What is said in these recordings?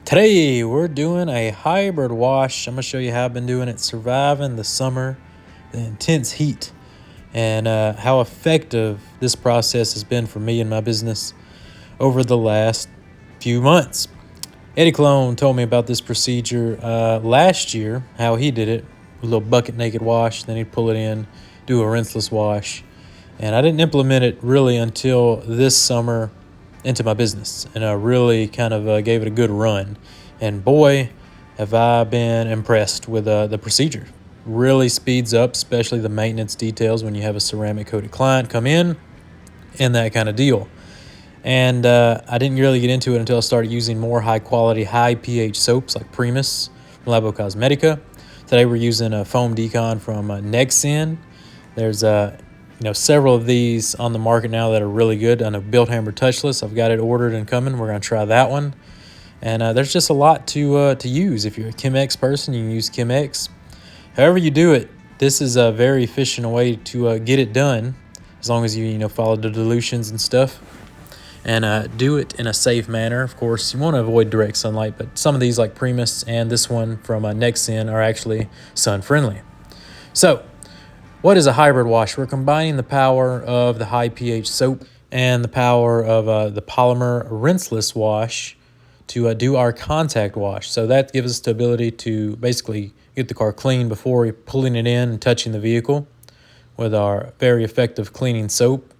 Today we're doing a hybrid wash. I'm going to show you how I've been doing it, surviving the summer, the intense heat, and how effective this process has been for me and my business over the last few months. Eddie Clone told me about this procedure last year, how he did it, a little bucket naked wash, then he'd pull it in, do a rinseless wash. And I didn't implement it really until this summer into my business, and I really kind of gave it a good run. And boy, have I been impressed with the procedure. Really speeds up, especially the maintenance details when you have a ceramic coated client come in and that kind of deal. And I didn't really get into it until I started using more high quality, high pH soaps like Primus from Labo Cosmetica. Today we're using a foam decon from Nexin. There's several of these on the market now that are really good. I know Built Hammer Touchless, I've got it ordered and coming. We're going to try that one. And there's just a lot to use. If you're a Chemex person, you can use Chemex. However you do it, this is a very efficient way to get it done, as long as you follow the dilutions and stuff. And do it in a safe manner. Of course, you want to avoid direct sunlight, but some of these like Primus and this one from Nexin are actually sun friendly. So what is a hybrid wash? We're combining the power of the high pH soap and the power of the polymer rinseless wash to do our contact wash. So that gives us the ability to basically get the car clean before we pulling it in and touching the vehicle with our very effective cleaning soap.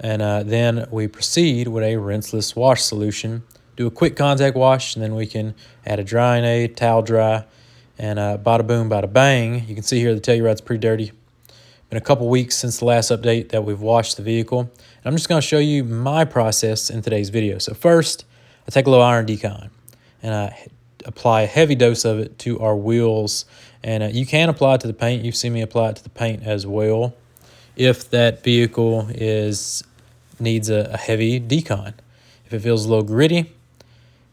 And then we proceed with a rinseless wash solution. Do a quick contact wash, and then we can add a drying aid, towel dry, and bada boom, bada bang. You can see here the Telluride's pretty dirty. Been a couple weeks since the last update that we've washed the vehicle. And I'm just going to show you my process in today's video. So first, I take a little iron decon, and I apply a heavy dose of it to our wheels. And you can apply it to the paint. You've seen me apply it to the paint as well, if that vehicle needs a heavy decon. If it feels a little gritty,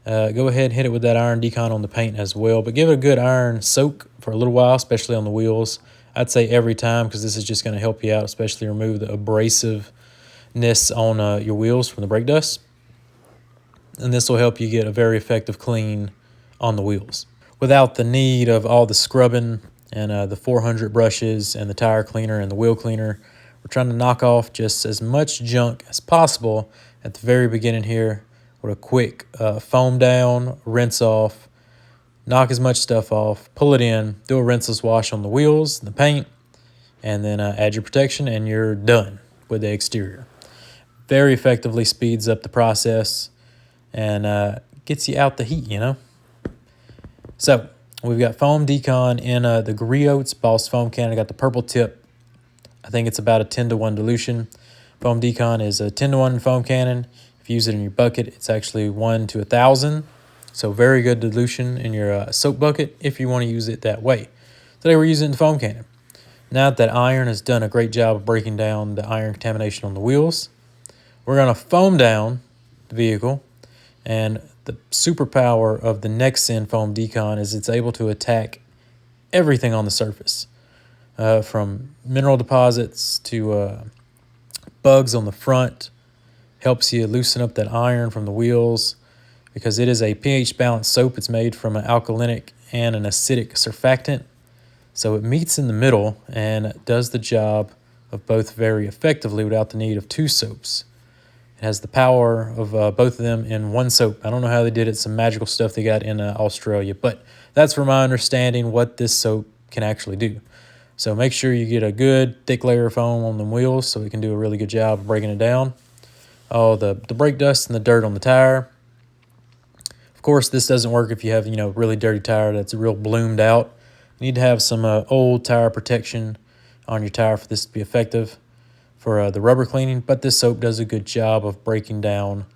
go ahead and hit it with that iron decon on the paint as well. But give it a good iron soak for a little while, especially on the wheels. I'd say every time, because this is just going to help you out, especially remove the abrasiveness on your wheels from the brake dust. And this will help you get a very effective clean on the wheels without the need of all the scrubbing and the 400 brushes and the tire cleaner and the wheel cleaner. We're trying to knock off just as much junk as possible at the very beginning here with a quick foam down, rinse off, knock as much stuff off, pull it in, do a rinseless wash on the wheels, the paint, and then add your protection, and you're done with the exterior. Very effectively speeds up the process and gets you out the heat, So we've got foam decon in the Griots Boss foam can. I got the purple tip. I think it's about a 10-to-1 dilution. Foam decon is a 10-to-1 foam cannon. If you use it in your bucket, it's actually 1 to 1,000. So very good dilution in your soap bucket if you want to use it that way. Today we're using the foam cannon. Now that iron has done a great job of breaking down the iron contamination on the wheels, we're going to foam down the vehicle. And the superpower of the Nexin foam decon is it's able to attack everything on the surface, from mineral deposits to bugs on the front. Helps you loosen up that iron from the wheels because it is a pH balanced soap. It's made from an alkalinic and an acidic surfactant. So it meets in the middle and does the job of both very effectively without the need of two soaps. It has the power of both of them in one soap. I don't know how they did it, some magical stuff they got in Australia, but that's from my understanding what this soap can actually do. So make sure you get a good thick layer of foam on the wheels so it can do a really good job of breaking it down. Oh, the brake dust and the dirt on the tire. Of course, this doesn't work if you have, really dirty tire that's real bloomed out. You need to have some old tire protection on your tire for this to be effective for the rubber cleaning, but this soap does a good job of breaking down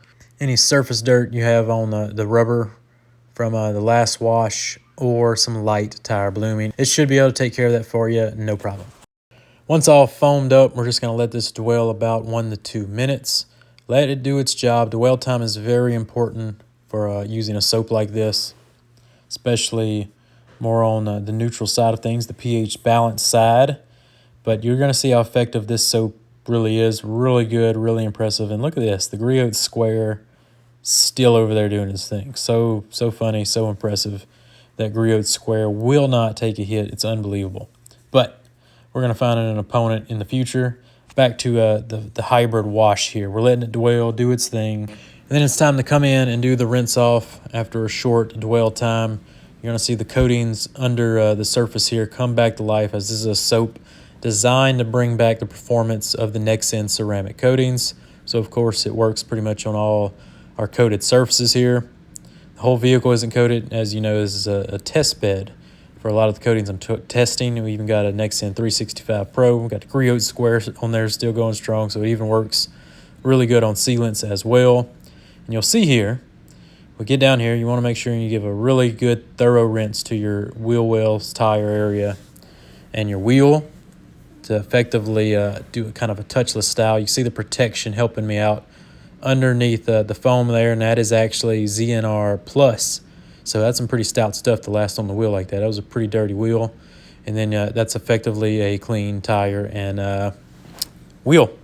any surface dirt you have on the rubber from the last wash or some light tire blooming. It should be able to take care of that for you, no problem. Once all foamed up, we're just going to let this dwell about 1 to 2 minutes. Let it do its job. Dwell time is very important for using a soap like this, especially more on the neutral side of things, the pH balance side. But you're going to see how effective this soap Really is really good, really impressive. And look at this, the griot square still over there doing his thing. So funny, so impressive. That griot square will not take a hit. It's unbelievable. But we're going to find an opponent in the future. Back to the hybrid wash here. We're letting it dwell, do its thing. And then it's time to come in and do the rinse off after a short dwell time. You're going to see the coatings under the surface here come back to life, as this is a soap designed to bring back the performance of the Nexen ceramic coatings. So, of course, it works pretty much on all our coated surfaces here. The whole vehicle isn't coated. As you know, this is a test bed for a lot of the coatings I'm testing. We even got a Nexen 365 Pro. We've got the griot square on there still going strong, so it even works really good on sealants as well. And you'll see here, we get down here, you want to make sure you give a really good thorough rinse to your wheel wells, tire area, and your wheel to effectively do a kind of a touchless style. You see the protection helping me out underneath the foam there, and that is actually ZNR Plus. So that's some pretty stout stuff to last on the wheel like that. That was a pretty dirty wheel. And then that's effectively a clean tire and wheel.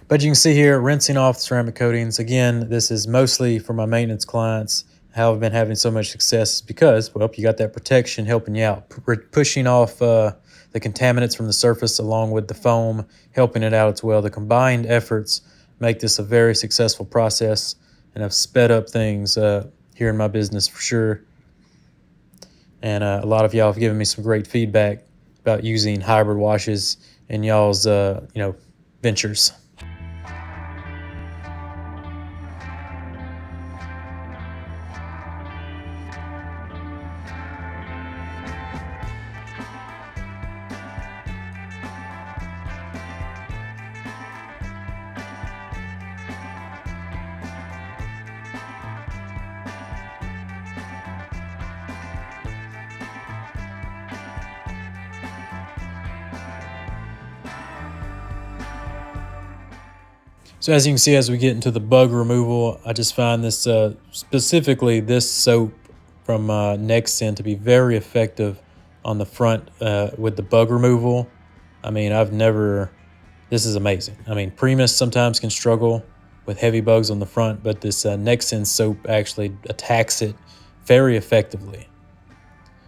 But you can see here, rinsing off the ceramic coatings. Again, this is mostly for my maintenance clients. How I've been having so much success is because, well, you got that protection helping you out, pushing off the contaminants from the surface along with the foam, helping it out as well. The combined efforts make this a very successful process, and I've sped up things here in my business for sure. And a lot of y'all have given me some great feedback about using hybrid washes in y'all's ventures. So as you can see, as we get into the bug removal, I just find this, specifically this soap from Nexen to be very effective on the front with the bug removal. I mean, this is amazing. I mean, Primus sometimes can struggle with heavy bugs on the front, but this Nexen soap actually attacks it very effectively.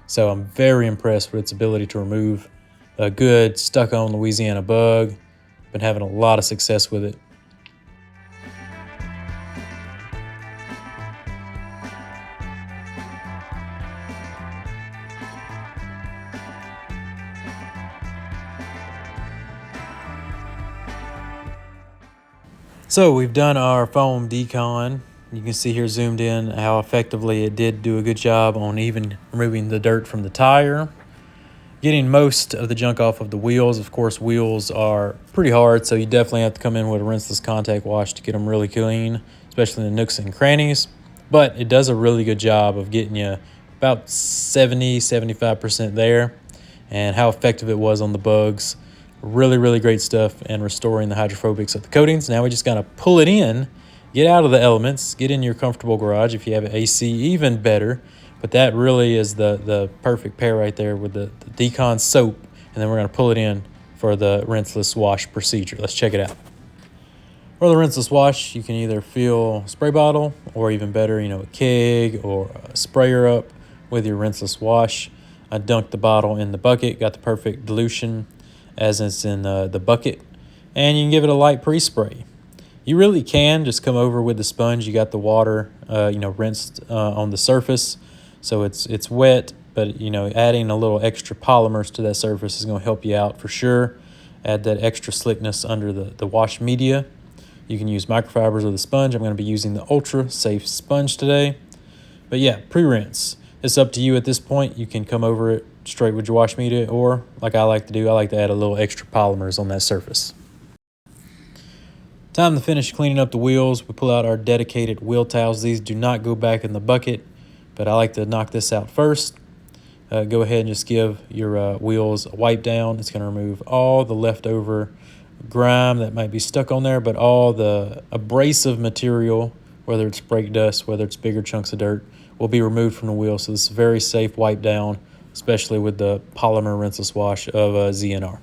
So I'm very impressed with its ability to remove a good stuck-on Louisiana bug. Been having a lot of success with it. So we've done our foam decon. You can see here zoomed in how effectively it did do a good job on even removing the dirt from the tire. Getting most of the junk off of the wheels. Of course, wheels are pretty hard, so you definitely have to come in with a rinseless contact wash to get them really clean, especially in the nooks and crannies. But it does a really good job of getting you about 70-75% there. And how effective it was on the bugs. Really, really great stuff and restoring the hydrophobics of the coatings. Now we just got to pull it in, get out of the elements, get in your comfortable garage. If you have an AC, even better. But that really is the perfect pair right there with the decon soap. And then we're going to pull it in for the rinseless wash procedure. Let's check it out. For the rinseless wash, you can either fill a spray bottle or even better, a keg or a sprayer up with your rinseless wash. I dunked the bottle in the bucket, got the perfect dilution as it's in the bucket, and you can give it a light pre-spray. You really can just come over with the sponge. You got the water, rinsed on the surface, so it's wet, but adding a little extra polymers to that surface is going to help you out for sure. Add that extra slickness under the wash media. You can use microfibers or the sponge. I'm going to be using the Ultra Safe sponge today. But yeah, pre-rinse. It's up to you at this point. You can come over it straight with your wash media, or like I like to do, I like to add a little extra polymers on that surface. Time to finish cleaning up the wheels. We pull out our dedicated wheel towels. These do not go back in the bucket, but I like to knock this out first. Go ahead and just give your wheels a wipe down. It's going to remove all the leftover grime that might be stuck on there, but all the abrasive material, whether it's brake dust, whether it's bigger chunks of dirt, will be removed from the wheel. So this is a very safe wipe down, especially with the polymer rinseless wash of ZNR.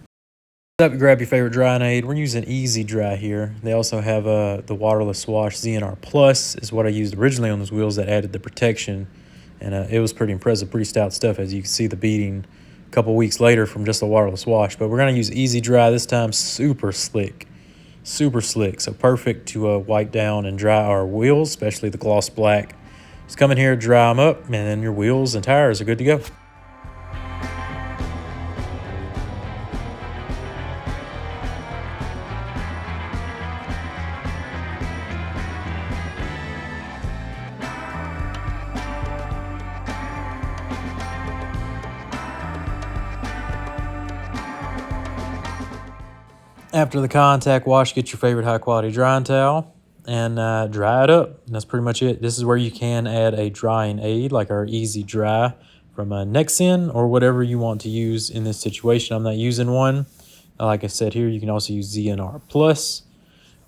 Up, grab your favorite drying aid. We're using Easy Dry here. They also have the waterless wash ZNR Plus is what I used originally on those wheels that added the protection, and it was pretty impressive, pretty stout stuff, as you can see the beating a couple weeks later from just the waterless wash. But we're gonna use Easy Dry this time. Super slick, so perfect to wipe down and dry our wheels, especially the gloss black. Just come in here, dry them up, and then your wheels and tires are good to go. After the contact wash, get your favorite high quality drying towel and dry it up. And that's pretty much it. This is where you can add a drying aid like our Easy Dry from Nexen or whatever you want to use in this situation. I'm not using one. Like I said here, you can also use ZNR Plus,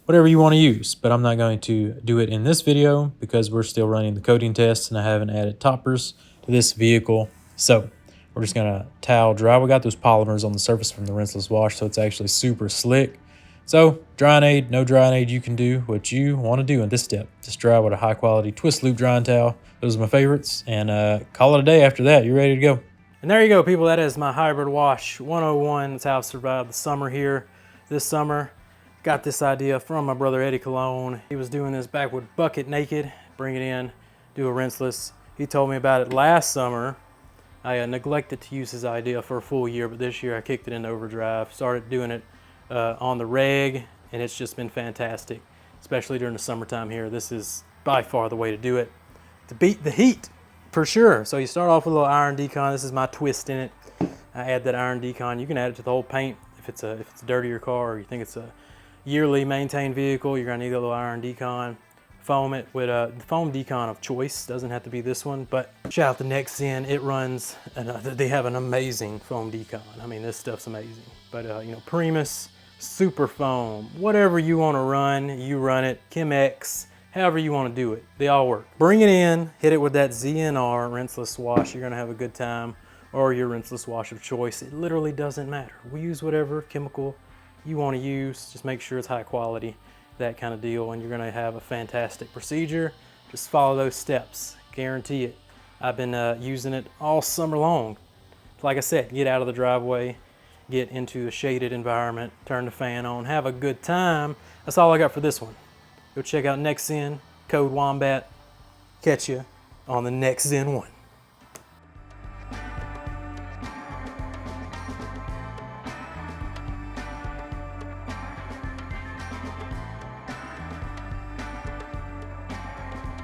whatever you want to use. But I'm not going to do it in this video because we're still running the coating tests and I haven't added toppers to this vehicle. So we're just gonna towel dry. We got those polymers on the surface from the rinseless wash, so it's actually super slick. So drying aid, no drying aid, you can do what you want to do in this step. Just dry with a high quality twist loop drying towel. Those are my favorites, and call it a day after that. You're ready to go. And there you go, people. That is my hybrid wash 101. That's how I've survived the summer here. This summer, got this idea from my brother Eddie Cologne. He was doing this back with bucket naked, bring it in, do a rinseless. He told me about it last summer. I neglected to use his idea for a full year, but this year I kicked it into overdrive, started doing it on the reg, and it's just been fantastic, especially during the summertime here. This is by far the way to do it, to beat the heat, for sure. So you start off with a little iron decon. This is my twist in it. I add that iron decon. You can add it to the whole paint if it's a dirtier car or you think it's a yearly maintained vehicle. You're gonna need a little iron decon. Foam it with the foam decon of choice. Doesn't have to be this one, but shout out the Nexen. It runs, and they have an amazing foam decon. I mean, this stuff's amazing. But you know, Primus, Super Foam, whatever you want to run, you run it. Chemex, however you want to do it, they all work. Bring it in, hit it with that ZNR rinseless wash. You're gonna have a good time, or your rinseless wash of choice. It literally doesn't matter. We use whatever chemical you want to use. Just make sure it's high quality. That kind of deal, and you're going to have a fantastic procedure. Just follow those steps, guarantee it. I've been using it all summer long. Like I said, get out of the driveway, get into a shaded environment, turn the fan on, have a good time. That's all I got for this one. Go check out Nexen, code Wombat. Catch you on the next Zen one.